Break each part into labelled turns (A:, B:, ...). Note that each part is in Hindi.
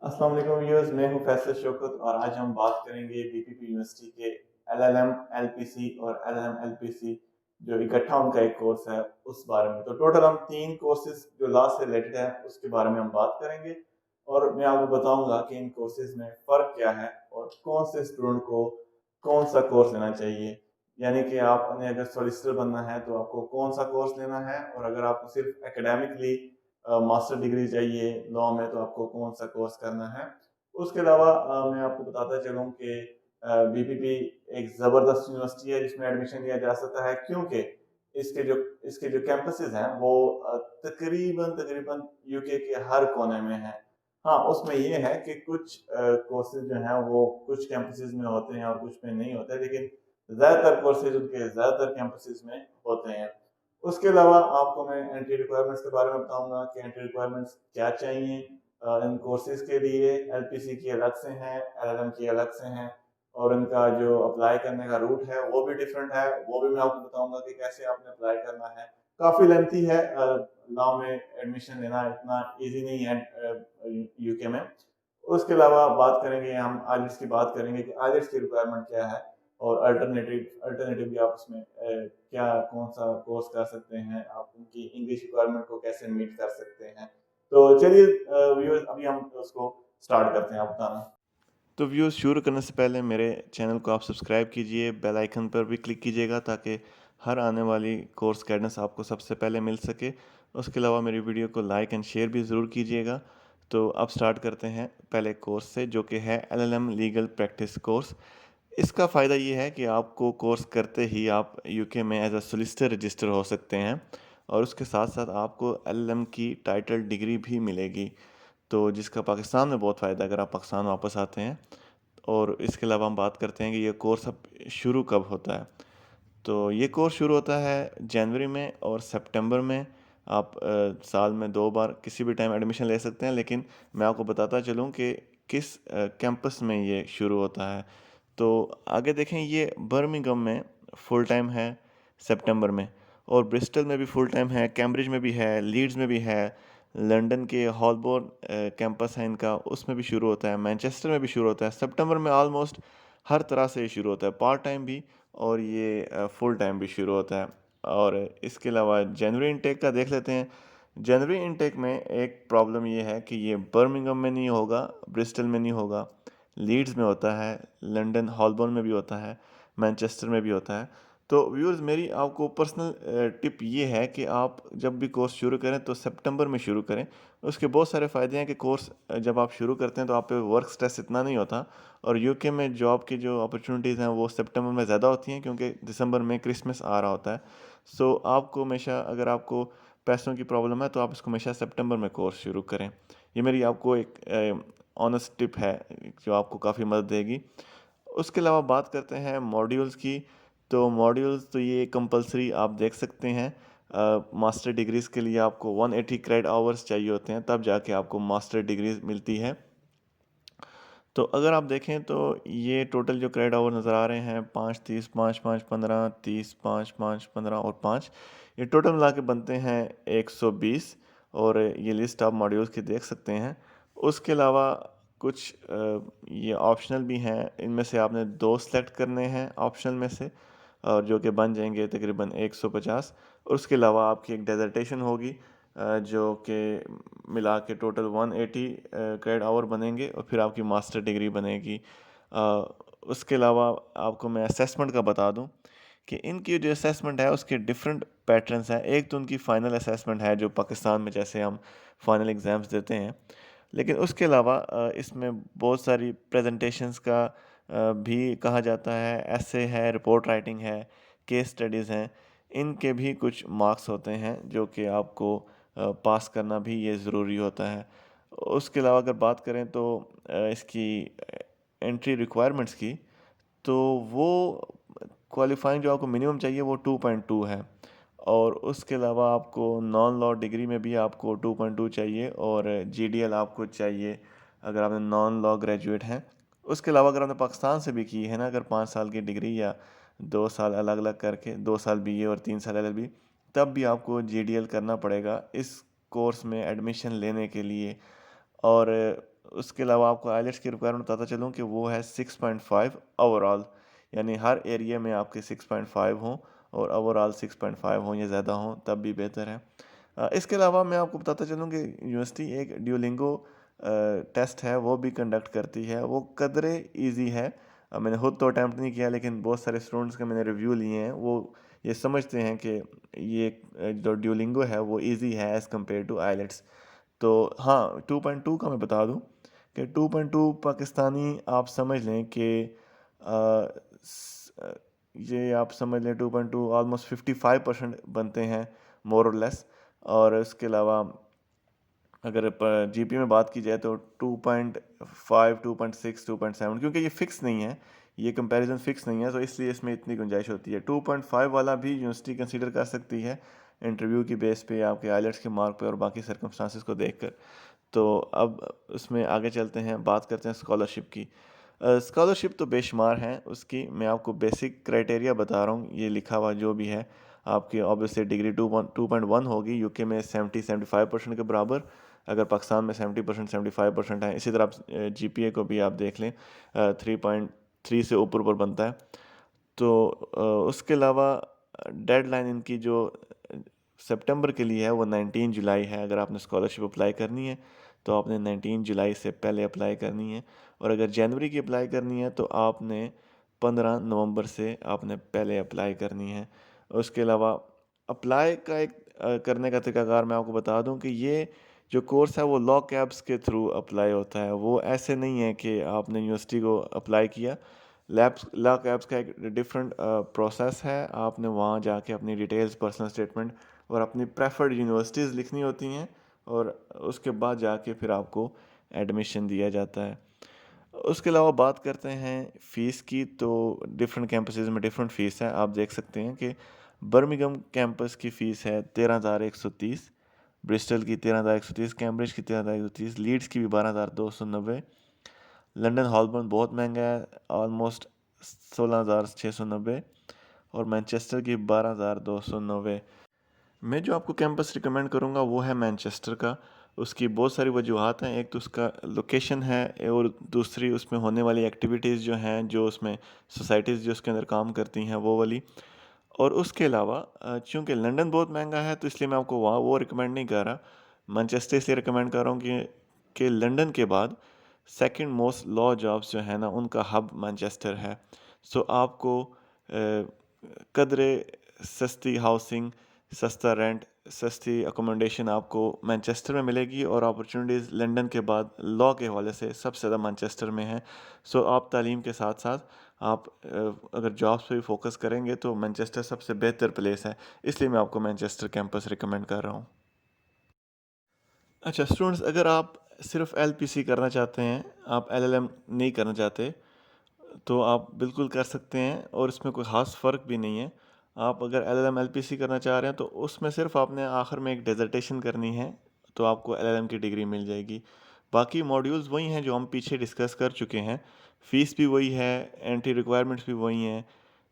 A: अस्सलाम वालेकुम व्यूअर्स, मैं हूं फैसल शौकत और आज हम बात करेंगे बीपीपी यूनिवर्सिटी के एलएलएम एलपीसी और एलएलएम एलपीसी जो इकट्ठा उनका एक कोर्स है उस बारे में। तो टोटल हम 3 कोर्सेज जो लॉ से रिलेटेड है उसके बारे में हम बात करेंगे और मैं आपको बताऊंगा कि इन कोर्सेज में फ़र्क क्या है और कौन से स्टूडेंट को कौन सा कोर्स लेना चाहिए। यानी कि आपने अगर सॉलिसिटर बनना है तो आपको कौन सा कोर्स लेना है, और अगर आपको सिर्फ एकेडमिकली मास्टर डिग्री चाहिए लॉ में तो आपको कौन सा कोर्स करना है। उसके अलावा मैं आपको बताता चलूँ कि बीपीपी एक ज़बरदस्त यूनिवर्सिटी है जिसमें एडमिशन लिया जा सकता है, क्योंकि इसके जो इसके जो कैंपसेस हैं वो तकरीबन तकरीबन यूके के हर कोने में हैं। हाँ, उसमें ये है कि कुछ कोर्सेज जो हैं वो कुछ कैंपसेस में होते हैं और कुछ में नहीं होते, लेकिन ज़्यादातर कोर्सेज उनके ज़्यादातर कैंपसेस में होते हैं। उसके अलावा आपको मैं एंट्री रिक्वायरमेंट्स के बारे में बताऊंगा कि एंट्री रिक्वायरमेंट्स क्या चाहिए इन कोर्सेज के लिए। एलपीसी की अलग से हैं, एलएलएम की अलग से हैं, और इनका जो अप्लाई करने का रूट है वो भी डिफरेंट है। वो भी मैं आपको बताऊंगा कि कैसे आपने अप्लाई करना है। काफ़ी लेंथी है, लॉ में एडमिशन लेना इतना इजी नहीं है यूके में। उसके अलावा बात करेंगे, हम आइलेट्स की बात करेंगे कि आइलेट्स की रिक्वायरमेंट क्या है, और अल्टरनेटिव भी आप उसमें क्या कौन सा कोर्स कर सकते हैं, आप उनकी इंग्लिश रिक्वायरमेंट को कैसे मीट कर सकते हैं। तो चलिए व्यूअर्स, अभी हम उसको स्टार्ट करते हैं, आप बताना। तो व्यूअर्स, शुरू करने से पहले मेरे चैनल को आप सब्सक्राइब कीजिए, बेल आइकन पर भी क्लिक कीजिएगा ताकि हर आने वाली कोर्स गाइडेंस आपको सबसे पहले मिल सके। उसके अलावा मेरी वीडियो को लाइक एंड शेयर भी ज़रूर कीजिएगा। तो अब स्टार्ट करते हैं पहले कोर्स से, जो कि है एलएलएम लीगल प्रैक्टिस कोर्स। इसका फ़ायदा ये है कि आपको कोर्स करते ही आप यूके में एज अ सोलिसिटर रजिस्टर हो सकते हैं, और उसके साथ साथ आपको एलएलएम की टाइटल डिग्री भी मिलेगी, तो जिसका पाकिस्तान में बहुत फ़ायदा है अगर आप पाकिस्तान वापस आते हैं। और इसके अलावा हम बात करते हैं कि ये कोर्स अब शुरू कब होता है। तो ये कोर्स शुरू होता है जनवरी में और सितंबर में। आप साल में 2 बार किसी भी टाइम एडमिशन ले सकते हैं, लेकिन मैं आपको बताता चलूँ कि किस कैंपस में ये शुरू होता है। तो आगे देखें, ये बर्मिंघम में फुल टाइम है सितंबर में, और ब्रिस्टल में भी फुल टाइम है, कैम्ब्रिज में भी है, लीड्स में भी है, लंदन के हॉलबोर्न कैंपस है इनका, उसमें भी शुरू होता है, मैनचेस्टर में भी शुरू होता है सितंबर में। ऑलमोस्ट हर तरह से ये शुरू होता है, पार्ट टाइम भी और ये फुल टाइम भी शुरू होता है। और इसके अलावा जनवरी इनटेक का देख लेते हैं। जनवरी इनटेक में एक प्रॉब्लम ये है कि ये बर्मिंघम में नहीं होगा, ब्रिस्टल में नहीं होगा, लीड्स में होता है, लंदन हॉलबोर्न में भी होता है, मैनचेस्टर में भी होता है। तो व्यूअर्स, मेरी आपको पर्सनल टिप ये है कि आप जब भी कोर्स शुरू करें तो सितंबर में शुरू करें। उसके बहुत सारे फ़ायदे हैं कि कोर्स जब आप शुरू करते हैं तो आप पे वर्क स्ट्रेस इतना नहीं होता, और यूके में जॉब की जो अपॉर्चुनिटीज़ हैं वो सितंबर में ज़्यादा होती हैं, क्योंकि दिसंबर में क्रिसमस आ रहा होता है। सो आपको हमेशा, अगर आपको पैसों की प्रॉब्लम है तो आप इसको हमेशा सितंबर में कोर्स शुरू करें। ये मेरी आपको एक ऑनेस्ट टिप है जो आपको काफ़ी मदद देगी। उसके अलावा बात करते हैं मॉड्यूल्स की। तो मॉड्यूल्स तो ये कंपलसरी आप देख सकते हैं। मास्टर डिग्रीज़ के लिए आपको 180 क्रेडिट आवर्स चाहिए होते हैं, तब जाके आपको मास्टर डिग्री मिलती है। तो अगर आप देखें तो ये टोटल जो क्रेडिट आवर नज़र आ रहे हैं, 5 30 5 5 15 30 5 5 15 और 5, ये टोटल मिला के बनते हैं 120। और ये लिस्ट आप मॉड्यूल्स की देख सकते हैं। उसके अलावा कुछ ये ऑप्शनल भी हैं, इनमें से आपने 2 सेलेक्ट करने हैं ऑप्शनल में से, और जो कि बन जाएंगे तकरीबन 150। और उसके अलावा आपकी एक डेजर्टेशन होगी, जो कि मिला के टोटल 180 क्रेडिट आवर बनेंगे, और फिर आपकी मास्टर डिग्री बनेगी। अ, उसके अलावा आपको मैं असेसमेंट का बता दूं कि इनकी जो असेसमेंट है उसके डिफरेंट पैटर्न्स हैं। एक तो उनकी फ़ाइनल असेसमेंट है जो पाकिस्तान में जैसे हम फाइनल एग्ज़ाम्स देते हैं, लेकिन उसके अलावा इसमें बहुत सारी प्रेजेंटेशंस का भी कहा जाता है, ऐसे है, रिपोर्ट राइटिंग है, केस स्टडीज़ हैं। इनके भी कुछ मार्क्स होते हैं जो कि आपको पास करना भी ये ज़रूरी होता है। उसके अलावा अगर बात करें तो इसकी एंट्री रिक्वायरमेंट्स की, तो वो क्वालिफाइंग जो आपको मिनिमम चाहिए वो 2.2 है। और उसके अलावा आपको नॉन लॉ डिग्री में भी आपको 2.2 चाहिए, और जीडीएल आपको चाहिए अगर आपने नॉन लॉ ग्रेजुएट हैं। उसके अलावा अगर आपने पाकिस्तान से भी की है ना, अगर 5 साल की डिग्री या 2 साल अलग अलग करके, 2 साल बीए और 3 साल एलएलबी, तब भी आपको जीडीएल करना पड़ेगा इस कोर्स में एडमिशन लेने के लिए। और उसके अलावा आपको आइलेट्स की रिक्वायरमेंट बताता चलूँ कि वो है 6.5 ओवरऑल, यानी हर एरिया में आपके 6.5 हों और ओवरऑल 6.5 हों या ज़्यादा हों तब भी बेहतर है। इसके अलावा मैं आपको बताता चलूँ कि यूनिवर्सिटी एक ड्यूलिंगो टेस्ट है वो भी कंडक्ट करती है, वो कदरे ईजी है। मैंने खुद तो अटैम्प्ट नहीं किया, लेकिन बहुत सारे स्टूडेंट्स के मैंने रिव्यू लिए हैं, वो ये समझते हैं कि ये जो ड्यूलिंगो है वो ईजी है एज़ कम्पेयर टू आइलेट्स। तो हाँ, 2.2 का मैं बता दूं कि 2.2 पाकिस्तानी आप समझ लें कि अ, ये आप समझ लें 2.2 ऑलमोस्ट 55% बनते हैं, मोर और लेस। और इसके अलावा अगर जीपी में बात की जाए तो 2.5, 2.6, 2.7, क्योंकि ये फिक्स नहीं है, ये कंपैरिजन फिक्स नहीं है, तो इसलिए इसमें इतनी गुंजाइश होती है। 2.5 वाला भी यूनिवर्सिटी कंसीडर कर सकती है इंटरव्यू की बेस पे, आपके आइलेट्स के मार्क पे और बाकी सर्कमस्टांसिस को देखकर। तो अब उसमें आगे चलते हैं, बात करते हैं स्कॉलरशिप की। स्कॉलरशिप तो बेशुमार हैं उसकी, मैं आपको बेसिक क्राइटेरिया बता रहा हूँ, ये लिखा हुआ जो भी है। आपकी ऑब्वियसली डिग्री 2.1 होगी, यूके में 75% के बराबर, अगर पाकिस्तान में 70%, 75% है। इसी तरह आप जीपीए को भी आप देख लें, 3.3 से ऊपर ऊपर बनता है। तो उसके अलावा डेडलाइन इनकी जो सितंबर के लिए है वो 19 जुलाई है। अगर आपने स्कॉलरशिप अप्लाई करनी है तो आपने 19 जुलाई से पहले अप्लाई करनी है, और अगर जनवरी की अप्लाई करनी है तो आपने 15 नवंबर से आपने पहले अप्लाई करनी है। उसके अलावा अप्लाई का एक करने का तरीकाकार मैं आपको बता दूं कि ये जो कोर्स है वो लॉ कैब्स के थ्रू अप्लाई होता है, वो ऐसे नहीं है कि आपने यूनिवर्सिटी को अप्लाई किया। लैब्स लॉ कैब्स का एक डिफरेंट प्रोसेस है, आपने वहाँ जाके अपनी डिटेल्स, पर्सनल स्टेटमेंट और अपनी प्रेफर्ड यूनिवर्सिटीज़ लिखनी होती हैं, और उसके बाद जाके फिर आपको एडमिशन दिया जाता है। उसके अलावा बात करते हैं फ़ीस की, तो डिफरेंट कैंपसेस में डिफरेंट फ़ीस है। आप देख सकते हैं कि बर्मिंघम कैंपस की फ़ीस है 13,130, ब्रिस्टल की 13,130, कैम्ब्रिज की 13,130, लीड्स की भी 12,290, लंदन हॉलबर्न बहुत महंगा है, ऑलमोस्ट 16,690, और मैनचेस्टर की 12,290। मैं जो आपको कैंपस रिकमेंड करूँगा वो है मैनचेस्टर का। उसकी बहुत सारी वजूहत हैं, एक तो उसका लोकेशन है, और दूसरी उसमें होने वाली एक्टिविटीज़ जो हैं, जो उसमें सोसाइटीज़ जो उसके अंदर काम करती हैं वो वाली। और उसके अलावा चूँकि लंदन बहुत महंगा है तो इसलिए मैं आपको वहाँ वो रिकमेंड नहीं कर रहा। मैनचेस्टर इसलिए रिकमेंड कर रहा हूँ कि लंदन के बाद सेकंड मोस्ट लॉ जॉब्स जो है ना उनका हब मैनचेस्टर है। सो आपको कदरे सस्ती हाउसिंग, सस्ता रेंट, सस्ती अकोमोडेशन आपको मैनचेस्टर में मिलेगी, और अपॉर्चुनिटीज़ लंदन के बाद लॉ के हवाले से सबसे ज़्यादा मैनचेस्टर में है। सो आप तालीम के साथ साथ आप अगर जॉब्स पे भी फोकस करेंगे तो मैनचेस्टर सबसे बेहतर प्लेस है, इसलिए मैं आपको मैनचेस्टर कैंपस रिकमेंड कर रहा हूँ। अच्छा स्टूडेंट्स, अगर आप सिर्फ एलपीसी करना चाहते हैं, आप एलएलएम नहीं करना चाहते, तो आप बिल्कुल कर सकते हैं, और इसमें कोई ख़ास फ़र्क भी नहीं है। आप अगर एलएलएम एलपीसी करना चाह रहे हैं तो उसमें सिर्फ आपने आखिर में एक डिसर्टेशन करनी है, तो आपको एलएलएम की डिग्री मिल जाएगी। बाकी मॉड्यूल्स वही हैं जो हम पीछे डिस्कस कर चुके हैं, फ़ीस भी वही है, एंट्री रिक्वायरमेंट्स भी वही हैं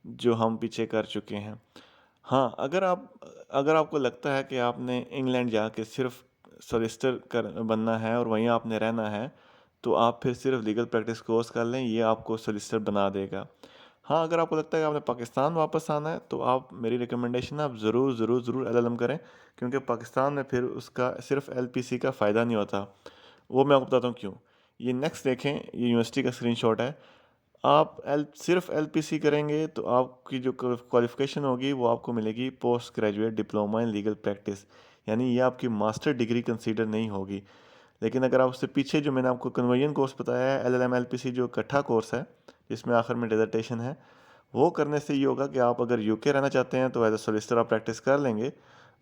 A: जो हम पीछे कर चुके हैं। हाँ, अगर आपको लगता है कि आपने इंग्लैंड जाके सिर्फ सॉलिसिटर कर बनना है और वहीं आपने रहना है, तो आप फिर सिर्फ लीगल प्रैक्टिस कोर्स कर लें, ये आपको सॉलिसिटर बना देगा। हाँ, अगर आपको लगता है कि आपने पाकिस्तान वापस आना है, तो आप मेरी रिकमेंडेशन है आप ज़रूर ज़रूर ज़रूर एलएलएम करें, क्योंकि पाकिस्तान में फिर उसका सिर्फ एलपीसी का फ़ायदा नहीं होता। वो मैं आपको बताता हूँ क्यों। ये नेक्स्ट देखें, ये यूनिवर्सिटी का स्क्रीनशॉट है। आप एल सिर्फ एलपीसी करेंगे तो आपकी जो क्वालिफ़िकेशन होगी वो आपको मिलेगी post graduate diploma in legal practice, यानी ये आपकी मास्टर डिग्री कंसीडर नहीं होगी। लेकिन अगर आप उससे पीछे जो मैंने आपको कन्वर्जन कोर्स बताया है, एलएलएम एलपीसी जो इकट्ठा कोर्स है जिसमें आखिर में डिसर्टेशन है, वो करने से ये होगा कि आप अगर यूके रहना चाहते हैं तो एज अ सोलिसिटर आप प्रैक्टिस कर लेंगे,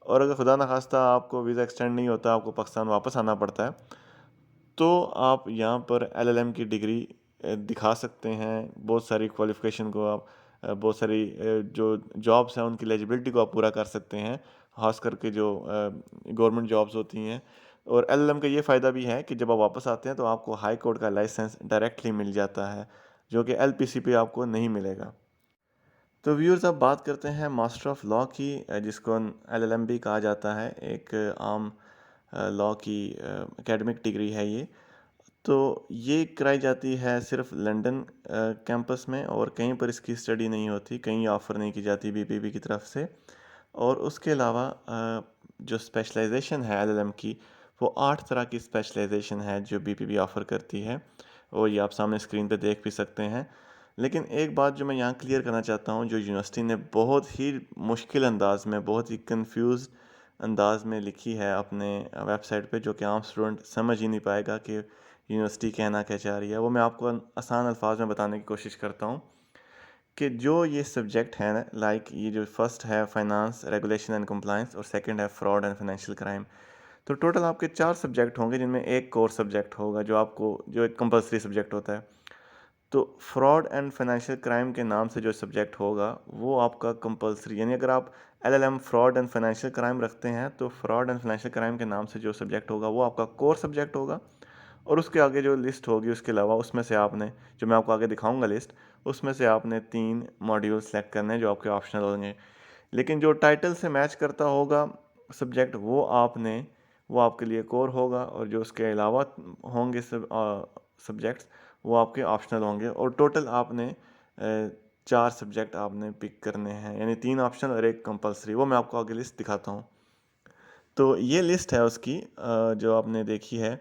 A: और अगर खुदा ना खास्ता आपको वीज़ा एक्सटेंड नहीं होता, आपको पाकिस्तान वापस आना पड़ता है, तो आप यहाँ पर एलएलएम की डिग्री दिखा सकते हैं। बहुत सारी क्वालिफ़िकेशन को आप बहुत सारी जो जॉब्स हैं उनकी एलिजिबिलिटी को आप पूरा कर सकते हैं, ख़ास करके जो गवर्नमेंट जॉब्स होती हैं। और एलएलएम का ये फ़ायदा भी है कि जब आप वापस आते हैं तो आपको हाई कोर्ट का लाइसेंस डायरेक्टली मिल जाता है, जो कि एलपीसी पे आपको नहीं मिलेगा। तो व्यूअर्स, अब बात करते हैं मास्टर ऑफ लॉ की, जिसको एलएलएम भी कहा जाता है। एक आम लॉ की एकेडमिक डिग्री है ये। तो ये कराई जाती है सिर्फ लंदन कैंपस में, और कहीं पर इसकी स्टडी नहीं होती, कहीं ऑफ़र नहीं की जाती बीपीपी की तरफ से। और उसके अलावा जो स्पेशलाइजेशन है एलएलएम की, वो 8 तरह की स्पेशलाइजेशन है जो बीपीपी ऑफ़र करती है, और ये आप सामने स्क्रीन पे देख भी सकते हैं। लेकिन एक बात जो मैं यहाँ क्लियर करना चाहता हूँ, जो यूनिवर्सिटी ने बहुत ही मुश्किल अंदाज में, बहुत ही कंफ्यूज अंदाज में लिखी है अपने वेबसाइट पे, जो कि आम स्टूडेंट समझ ही नहीं पाएगा कि यूनिवर्सिटी कहना क्या चाह रही है, वो मैं आपको आसान अल्फाज में बताने की कोशिश करता हूँ। कि जो ये सब्जेक्ट है ना, लाइक ये जो फर्स्ट है फाइनेंस रेगुलेशन एंड कंप्लायंस, और सेकंड है फ्रॉड एंड फाइनेंशियल क्राइम, तो टोटल आपके 4 सब्जेक्ट होंगे, जिनमें एक कोर सब्जेक्ट होगा जो एक कंपलसरी सब्जेक्ट होता है। तो फ्रॉड एंड फाइनेंशियल क्राइम के नाम से जो सब्जेक्ट होगा वो आपका कंपलसरी, यानी अगर आप LLM fraud and financial crime रखते हैं, तो फ्रॉड एंड फाइनेंशियल क्राइम के नाम से जो सब्जेक्ट होगा वो आपका कोर सब्जेक्ट होगा। और उसके आगे जो लिस्ट होगी उसके अलावा, उसमें से आपने, जो मैं आपको आगे दिखाऊंगा लिस्ट, उसमें से आपने 3 मॉड्यूल सेलेक्ट करने हैं जो आपके ऑप्शनल होंगे। लेकिन जो टाइटल से मैच करता होगा सब्जेक्ट, वो आपके लिए कोर होगा, और जो उसके अलावा होंगे सब्जेक्ट्स, वो आपके ऑप्शनल होंगे। और टोटल आपने 4 सब्जेक्ट आपने पिक करने हैं, यानी 3 ऑप्शनल और एक कंपलसरी। वो मैं आपको आगे लिस्ट दिखाता हूँ। तो ये लिस्ट है उसकी, जो आपने देखी है।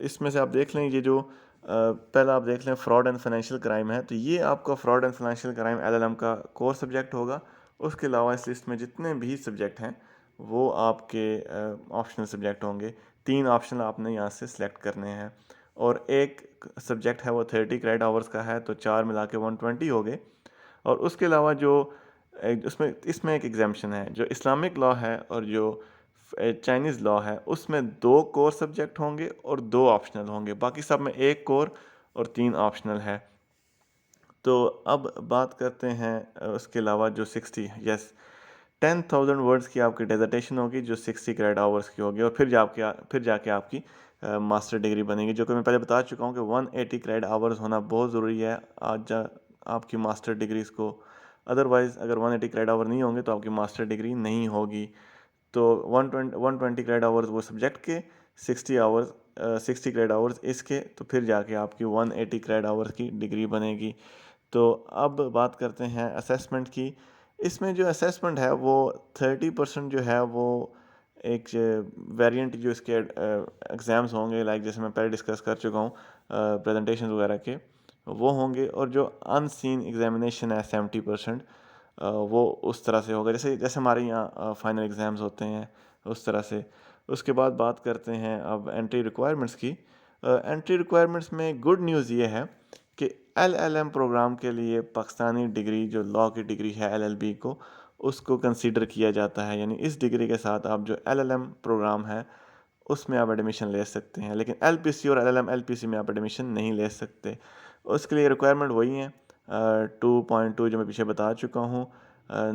A: इसमें से आप देख लें, ये जो पहला आप देख लें फ्रॉड एंड फाइनेंशियल क्राइम है, तो ये आपका fraud and financial crime LLM का कोर सब्जेक्ट होगा। उसके अलावा इस लिस्ट में जितने भी सब्जेक्ट हैं वो आपके ऑप्शनल सब्जेक्ट होंगे। 3 ऑप्शनल आपने यहाँ से सिलेक्ट करने हैं, और एक सब्जेक्ट है वो 30 क्रेडिट आवर्स का है, तो 4 मिला के 120 हो गए। और उसके अलावा जो उसमें इसमें एक एग्जामेशन है, जो इस्लामिक लॉ है और जो चाइनीज़ लॉ है, उसमें 2 कोर सब्जेक्ट होंगे और 2 ऑप्शनल होंगे। बाकी सब में 1 कोर और 3 ऑप्शनल है। तो अब बात करते हैं उसके अलावा जो 10,000 वर्ड्स की आपकी डेजर्टेशन होगी, जो 60 क्रेडिट आवर्स की होगी, और फिर जाके आपकी मास्टर डिग्री बनेगी, जो कि मैं पहले बता चुका हूँ कि 180 क्रेडिट आवर्स होना बहुत ज़रूरी है आपकी मास्टर डिग्रीज़ को। अदरवाइज़ अगर 180 क्रेडिट आवर नहीं होंगे तो आपकी मास्टर डिग्री नहीं होगी। तो 120 क्रेडिट आवर्स वो सब्जेक्ट के, 60 क्रेडिट आवर्स इसके, तो फिर जाके आपकी 180 क्रेडिट आवर्स की डिग्री बनेगी। तो अब बात करते हैं असेसमेंट की। इसमें जो असेसमेंट है वो 30% जो है वो एक वेरिएंट जो इसके एग्ज़ाम्स होंगे, लाइक जैसे मैं पहले डिस्कस कर चुका हूँ प्रेजेंटेशन वगैरह के, वो होंगे। और जो अनसीन एग्जामिनेशन है 70%, वो उस तरह से होगा जैसे जैसे हमारे यहाँ फाइनल एग्ज़ाम्स होते हैं उस तरह से। उसके बाद बात करते हैं अब एंट्री रिक्वायरमेंट्स की। एंट्री रिक्वायरमेंट्स में गुड न्यूज़ ये है कि एलएलएम प्रोग्राम के लिए पाकिस्तानी डिग्री, जो लॉ की डिग्री है एलएलबी को, उसको कंसीडर किया जाता है। यानी इस डिग्री के साथ आप जो एलएलएम प्रोग्राम है उसमें आप एडमिशन ले सकते हैं, लेकिन एलपीसी और एलएलएम एलपीसी में आप एडमिशन नहीं ले सकते। उसके लिए रिक्वायरमेंट वही है 2.2 जो मैं पीछे बता चुका हूँ।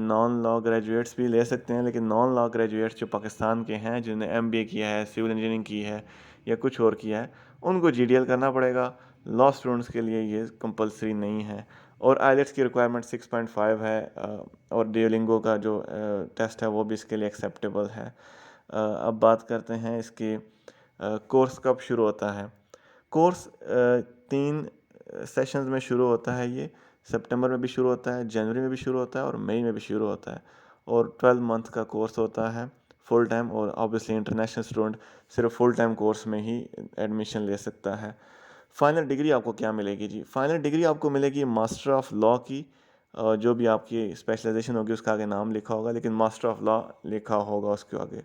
A: नॉन लॉ ग्रेजुएट्स भी ले सकते हैं, लेकिन नॉन लॉ ग्रेजुएट्स जो पाकिस्तान के हैं, जिन्होंने एमबीए किया है, सिविल इंजीनियरिंग की है या कुछ और किया है, उनको जीडीएल करना पड़ेगा। लॉ स्टूडेंट्स के लिए ये कंपलसरी नहीं है। और आइलेट्स की रिक्वायरमेंट 6.5 है, और डुओलिंगो का जो टेस्ट है वो भी इसके लिए एक्सेप्टेबल है। अब बात करते हैं इसके कोर्स कब शुरू होता है। कोर्स 3 सेशंस में शुरू होता है। ये सितंबर में भी शुरू होता है, जनवरी में भी शुरू होता है और मई में भी शुरू होता है। और 12 मंथ का कोर्स होता है फुल टाइम। और ऑब्वियसली इंटरनेशनल स्टूडेंट सिर्फ फुल टाइम कोर्स में ही एडमिशन ले सकता है। फाइनल डिग्री आपको क्या मिलेगी जी? फाइनल डिग्री आपको मिलेगी मास्टर ऑफ लॉ की। जो भी आपकी स्पेशलाइजेशन होगी उसका आगे नाम लिखा होगा, लेकिन मास्टर ऑफ लॉ लिखा होगा उसके आगे।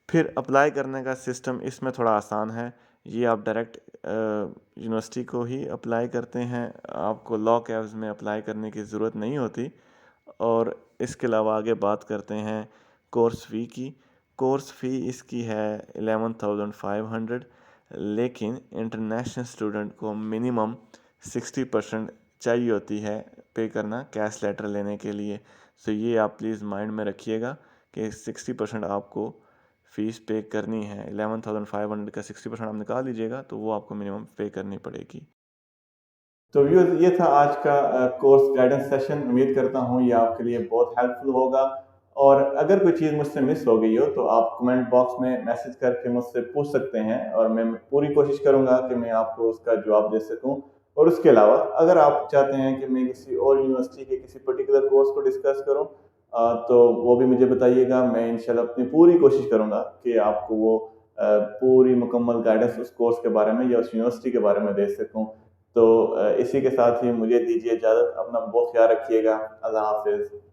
A: फिर अप्लाई करने का सिस्टम इसमें थोड़ा आसान है। ये आप डायरेक्ट यूनिवर्सिटी को ही अप्लाई करते हैं, आपको लॉ कैब्स में अप्लाई करने की ज़रूरत नहीं होती। और इसके अलावा आगे बात करते हैं कोर्स फ़ी की। कोर्स फ़ी इसकी है 11,500, लेकिन इंटरनेशनल स्टूडेंट को मिनिमम 60% चाहिए होती है पे करना कैश लेटर लेने के लिए। सो ये आप प्लीज़ माइंड में रखिएगा कि 60% आपको फ़ीस पे करनी है। 11,500 का 60% आप निकाल लीजिएगा तो वो आपको मिनिमम पे करनी पड़ेगी। तो व्यूअर्स, ये था आज का कोर्स गाइडेंस सेशन। उम्मीद करता हूँ ये आपके लिए बहुत हेल्पफुल होगा। और अगर कोई चीज़ मुझसे मिस हो गई हो तो आप कमेंट बॉक्स में मैसेज करके मुझसे पूछ सकते हैं और मैं पूरी कोशिश करूँगा कि मैं आपको उसका जवाब दे सकूँ। और उसके अलावा अगर आप चाहते हैं कि मैं किसी और यूनिवर्सिटी के किसी पर्टिकुलर कोर्स को डिस्कस करूँ तो वो भी मुझे बताइएगा। मैं इंशाल्लाह अपनी पूरी कोशिश करूँगा कि आपको वो पूरी मुकम्मल गाइडेंस उस कोर्स के बारे में या उस यूनिवर्सिटी के बारे में दे सकूँ। तो इसी के साथ ही मुझे दीजिए इजाज़त। अपना बहुत ख्याल रखिएगा। अल्लाह हाफ़िज़।